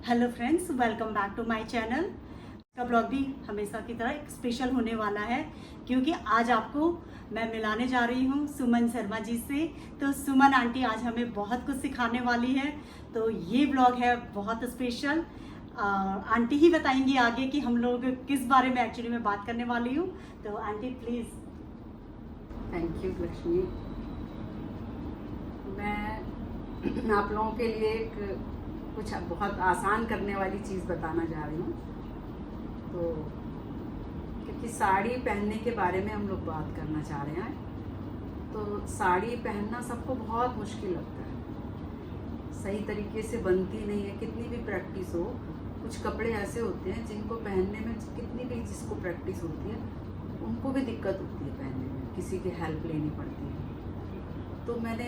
Hello friends, welcome back to my channel. का blog भी हमेशा की तरह एक स्पेशल होने वाला है क्योंकि आज आपको मैं मिलाने जा रही हूँ सुमन शर्मा जी से। तो सुमन आंटी आज हमें बहुत कुछ सिखाने वाली है, तो ये ब्लॉग है बहुत स्पेशल। आंटी ही बताएंगी आगे कि हम लोग किस बारे में एक्चुअली मैं बात करने वाली हूँ। तो aunty please. Thank you Lakshmi. मैं आप लोगों के लिए कुछ बहुत आसान करने वाली चीज़ बताना जा रही हूँ। तो क्योंकि साड़ी पहनने के बारे में हम लोग बात करना चाह रहे हैं, तो साड़ी पहनना सबको बहुत मुश्किल लगता है, सही तरीके से बनती नहीं है कितनी भी प्रैक्टिस हो। कुछ कपड़े ऐसे होते हैं जिनको पहनने में कितनी भी जिसको प्रैक्टिस होती है उनको भी दिक्कत होती है पहनने में, किसी की हेल्प लेनी पड़ती है। तो मैंने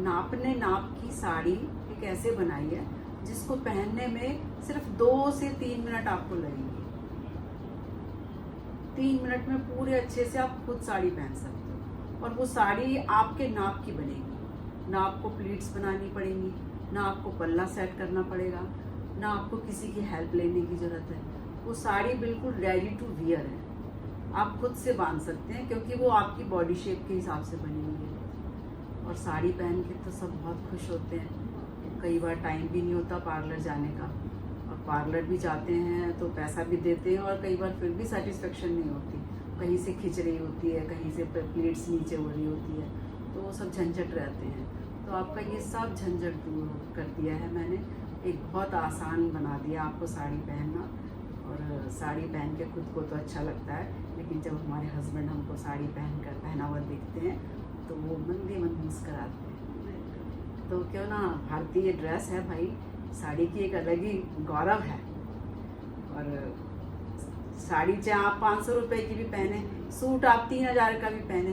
नाप की साड़ी एक ऐसे बनाई है जिसको पहनने में सिर्फ 2 से 3 मिनट आपको लगेंगे। 3 मिनट में पूरे अच्छे से आप खुद साड़ी पहन सकते हो, और वो साड़ी आपके नाप की बनेगी। ना आपको प्लीट्स बनानी पड़ेंगी, ना आपको पल्ला सेट करना पड़ेगा, ना आपको किसी की हेल्प लेने की ज़रूरत है। वो साड़ी बिल्कुल रेडी टू वियर है, आप खुद से बांध सकते हैं क्योंकि वो आपकी बॉडी शेप के हिसाब से बनी हुई है। और साड़ी पहन के तो सब बहुत खुश होते हैं। कई बार टाइम भी नहीं होता पार्लर जाने का, और पार्लर भी जाते हैं तो पैसा भी देते हैं, और कई बार फिर भी सेटिस्फेक्शन नहीं होती। कहीं से खिंच रही होती है, कहीं से प्लेट्स नीचे हो रही होती है, तो वो सब झंझट रहते हैं। तो आपका ये सब झंझट दूर कर दिया है मैंने। एक बहुत आसान बना दिया आपको साड़ी पहनना। और साड़ी पहन के खुद को तो अच्छा लगता है, लेकिन जब हमारे हस्बैंड हमको साड़ी पहना हुआ देखते हैं तो वो मन ही मन मुस्कराते हैं। तो क्यों ना, भारतीय ड्रेस है भाई, साड़ी की एक अलग ही गौरव है। और साड़ी चाहे आप 500 रुपये की भी पहने, सूट आप 3000 का भी पहने,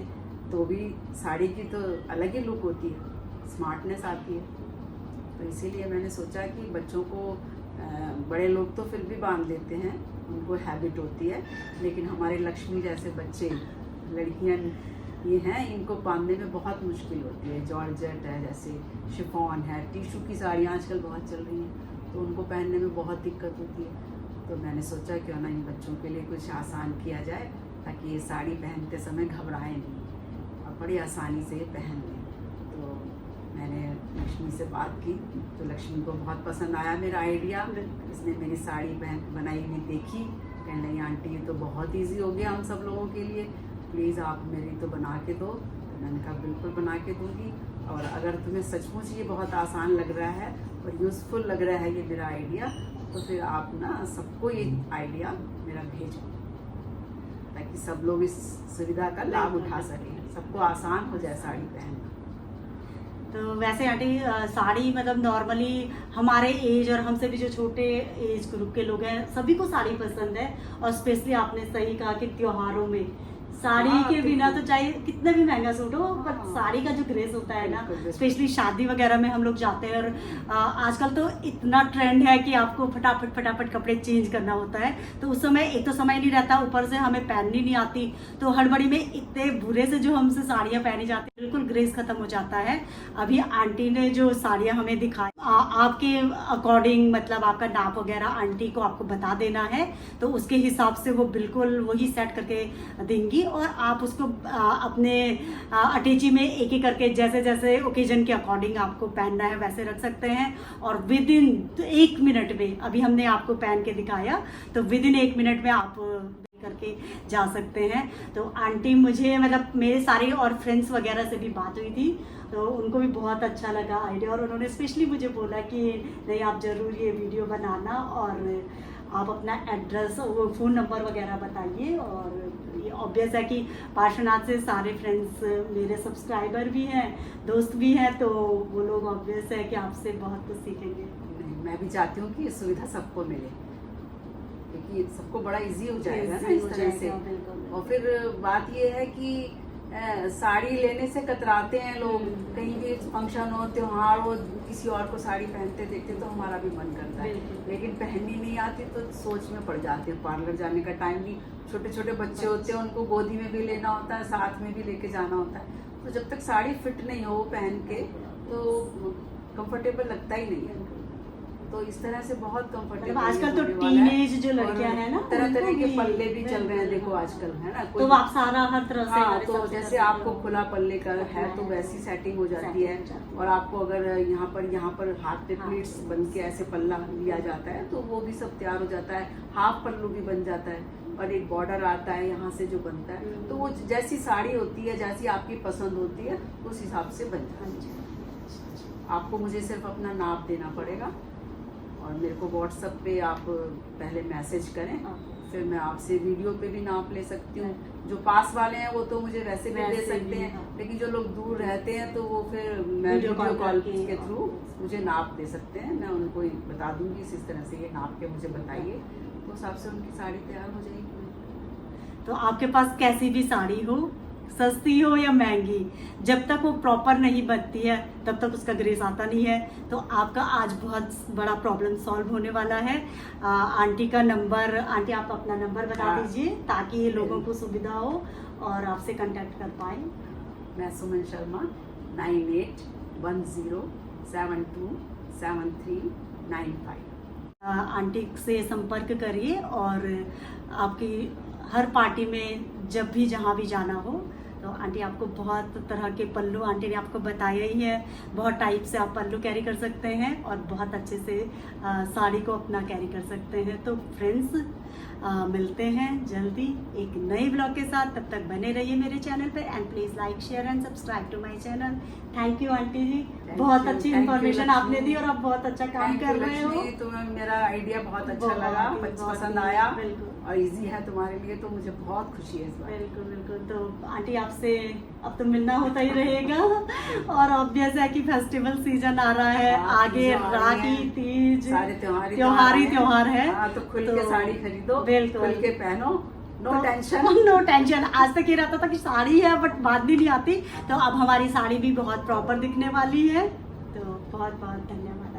तो भी साड़ी की तो अलग ही लुक होती है, स्मार्टनेस आती है। तो इसीलिए मैंने सोचा कि बच्चों को, बड़े लोग तो फिर भी बांध लेते हैं, उनको हैबिट होती है, लेकिन हमारे लक्ष्मी जैसे बच्चे, लड़कियां ये हैं, इनको बांधने में बहुत मुश्किल होती है। जॉर्जेट है, जैसे शिफॉन है, टिशू की साड़ियाँ आजकल बहुत चल रही हैं, तो उनको पहनने में बहुत दिक्कत होती है। तो मैंने सोचा क्यों ना इन बच्चों के लिए कुछ आसान किया जाए, ताकि ये साड़ी पहनते समय घबराएं नहीं और बड़ी आसानी से ये पहन लें। तो मैंने लक्ष्मी से बात की, तो लक्ष्मी को बहुत पसंद आया मेरा आइडिया। इसने मेरी साड़ी बनाई हुई देखी, कहने लगी आंटी ये तो बहुत ईजी हो गया हम सब लोगों के लिए, प्लीज़ आप मेरी तो बना के दो। तो मैंने कहा बिल्कुल बना के दूँगी, और अगर तुम्हें सचमुच ये बहुत आसान लग रहा है और यूज़फुल लग रहा है ये मेरा आइडिया, तो फिर आप ना सबको ये आइडिया मेरा भेजो, ताकि सब लोग इस सुविधा का लाभ उठा सकें, सबको आसान हो जाए साड़ी पहनना। तो वैसे आंटी साड़ी मतलब नॉर्मली हमारे एज और हमसे भी जो छोटे एज ग्रुप के लोग हैं सभी को साड़ी पसंद है, और स्पेशली आपने सही कहा कि त्योहारों में साड़ी के बिना तो चाहे कितना भी महंगा सूट हो, पर साड़ी का जो ग्रेस होता है ना, स्पेशली शादी वगैरह में हम लोग जाते हैं, और आजकल तो इतना ट्रेंड है कि आपको फटाफट कपड़े चेंज करना होता है, तो उस समय एक तो समय नहीं रहता, ऊपर से हमें पहननी नहीं आती, तो हड़बड़ी में इतने बुरे से जो हमसे साड़ियाँ पहनी जाती है बिल्कुल ग्रेस खत्म हो जाता है। अभी आंटी ने जो साड़ियाँ हमें दिखाई, आपके अकॉर्डिंग मतलब आपका नाप वगैरह आंटी को आपको बता देना है, तो उसके हिसाब से वो बिल्कुल वही सेट करके देंगी, और आप उसको अपने अटैची में एक करके जैसे जैसे ओकेजन के अकॉर्डिंग आपको पहनना है वैसे रख सकते हैं। और विद इन 1 मिनट में, अभी हमने आपको पहन के दिखाया, तो विद इन 1 मिनट में आप करके जा सकते हैं। तो आंटी मुझे मतलब मेरे सारे और फ्रेंड्स वगैरह से भी बात हुई थी, तो उनको भी बहुत अच्छा लगा आइडिया, और उन्होंने स्पेशली मुझे बोला कि नहीं आप ज़रूर ये वीडियो बनाना, और आप अपना एड्रेस और फ़ोन नंबर वगैरह बताइए। और ये ऑब्वियस है कि पार्श्वनाथ से सारे फ्रेंड्स मेरे सब्सक्राइबर भी हैं, दोस्त भी हैं, तो वो लोग ऑब्वियस है कि आपसे बहुत कुछ सीखेंगे। मैं भी चाहती हूँ कि ये सुविधा सबको मिले, क्योंकि सबको बड़ा इजी हो जाएगा ना इस तरह से। और फिर बात ये है कि साड़ी लेने से कतराते हैं लोग, कहीं भी फंक्शन हो, त्योहार हो, किसी और को साड़ी पहनते देखते तो हमारा भी मन करता है, लेकिन पहननी नहीं आती तो सोच में पड़ जाते हैं। पार्लर जाने का टाइम भी, छोटे छोटे बच्चे होते हैं उनको गोदी में भी लेना होता है, साथ में भी लेके जाना होता है, तो जब तक साड़ी फिट नहीं हो पहन के तो कंफर्टेबल लगता ही नहीं है। तो इस तरह से बहुत कंफर्टेबल मतलब आजकल तो टीनेज जो लड़कियां हैं ना, तरह तरह उनको के भी- पल्ले भी चल रहे हैं, देखो हाँ। आजकल, है ना। तो आप सारा हर तरह से हाँ, हमारे तो हिसाब से जैसे कर आपको सकते हो। खुला पल्ले का है तो हाँ, वैसी सेटिंग हो जाती setting है। हो जाती है। और आपको अगर यहाँ पर हाथ पे हाँ। प्लीट्स बन के ऐसे पल्ला लिया जाता है तो वो भी सब तैयार हो जाता है। हाफ पल्लू भी बन जाता है और एक बॉर्डर आता है यहाँ से जो बनता है। तो वो जैसी साड़ी होती है, जैसी आपकी पसंद होती है, उस हिसाब से बन जाता हाँ जी। है। आपको मुझे सिर्फ अपना नाप देना पड़ेगा और मेरे को व्हाट्सएप पे आप पहले मैसेज करें, हाँ। फिर मैं आपसे वीडियो पे भी नाप ले सकती हूँ। जो पास वाले हैं वो तो मुझे वैसे भी दे वैसे सकते भी, हैं, हाँ। लेकिन जो लोग दूर रहते हैं तो वो फिर मैं वीडियो वीडियो कॉल कॉल करके, के हाँ। थ्रू मुझे नाप दे सकते हैं। मैं उनको ही बता दूंगी इस तरह से ये नाप के मुझे बताइए, तो उस हिसाब से उनकी साड़ी तैयार हो जाएगी। तो आपके पास कैसी भी साड़ी हो, सस्ती हो या महंगी, जब तक वो प्रॉपर नहीं बनती है तब तक उसका ग्रेस आता नहीं है। तो आपका आज बहुत बड़ा प्रॉब्लम सॉल्व होने वाला है। आंटी का नंबर, आंटी आप अपना नंबर बता हाँ। दीजिए ताकि ये लोगों को सुविधा हो और आपसे कांटेक्ट कर पाए। मैं सुमन शर्मा 9810727395। आंटी से संपर्क करिए और आपकी हर पार्टी में जब भी जहाँ भी जाना हो तो आंटी आपको बहुत तरह के पल्लू, आंटी ने आपको बताया ही है, बहुत टाइप से आप पल्लू कैरी कर सकते हैं और बहुत अच्छे से साड़ी को अपना कैरी कर सकते हैं। तो फ्रेंड्स मिलते हैं जल्दी एक नए ब्लॉग के साथ, तब तक बने रहिए मेरे चैनल पे and please like share and subscribe to my channel. Thank you aunty ji, बहुत अच्छी thank you, इंफॉर्मेशन लक्ष्मी। आपने दी और आप बहुत अच्छा काम Thank you, कर रहे हो। लक्ष्मी, तुम्हें मेरा आइडिया बहुत अच्छा बहुत लगा, ही, बहुत पसंद ही, आया बिल्कुल। और इजी है तुम्हारे लिए, तो मुझे बहुत खुशी है इस बार। बिल्कुल बिल्कुल। तो आंटी आपसे अब तो मिलना होता ही रहेगा और ऑब्वियस है कि फेस्टिवल सीजन आ रहा है, हाँ, आगे तीज आ रही राखी, हैं। तीज, सारे त्योहारी त्योहार है। हाँ, तो खुल के साड़ी खरीदो, बिल्कुल। खुल के पहनो, नो टेंशन। No tension. आज तक ये रहता था कि साड़ी है बट बाद में नहीं आती, तो अब हमारी साड़ी भी बहुत प्रॉपर दिखने वाली है। तो बहुत बहुत धन्यवाद।